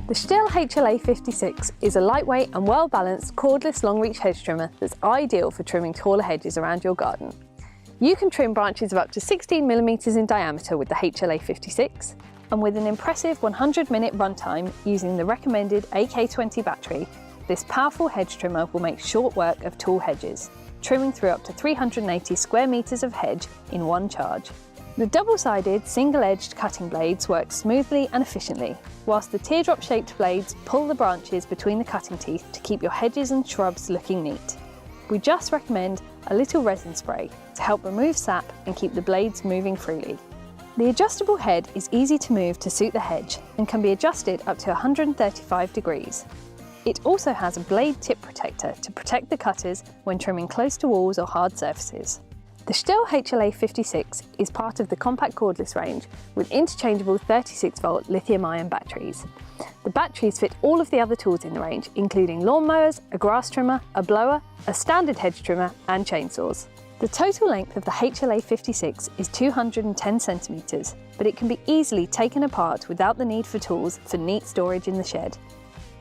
The STIHL HLA 56 is a lightweight and well-balanced cordless long-reach hedge trimmer that's ideal for trimming taller hedges around your garden. You can trim branches of up to 16mm in diameter with the HLA 56, and with an impressive 100-minute runtime using the recommended AK20 battery, this powerful hedge trimmer will make short work of tall hedges, trimming through up to 380 square metres of hedge in one charge. The double-sided, single-edged cutting blades work smoothly and efficiently, whilst the teardrop-shaped blades pull the branches between the cutting teeth to keep your hedges and shrubs looking neat. We just recommend a little resin spray to help remove sap and keep the blades moving freely. The adjustable head is easy to move to suit the hedge and can be adjusted up to 135 degrees. It also has a blade tip protector to protect the cutters when trimming close to walls or hard surfaces. The STIHL HLA 56 is part of the compact cordless range with interchangeable 36-volt lithium-ion batteries. The batteries fit all of the other tools in the range, including lawnmowers, a grass trimmer, a blower, a standard hedge trimmer and chainsaws. The total length of the HLA 56 is 210 centimetres, but it can be easily taken apart without the need for tools for neat storage in the shed.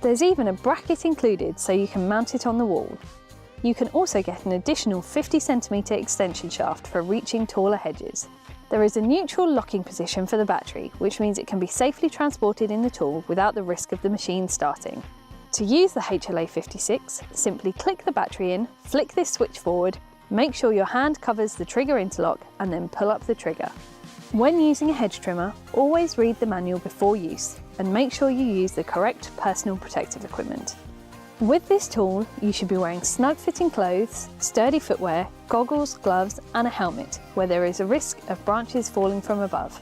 There's even a bracket included so you can mount it on the wall. You can also get an additional 50cm extension shaft for reaching taller hedges. There is a neutral locking position for the battery, which means it can be safely transported in the tool without the risk of the machine starting. To use the HLA 56, simply click the battery in, flick this switch forward, make sure your hand covers the trigger interlock and then pull up the trigger. When using a hedge trimmer, always read the manual before use and make sure you use the correct personal protective equipment. With this tool, you should be wearing snug-fitting clothes, sturdy footwear, goggles, gloves and a helmet where there is a risk of branches falling from above.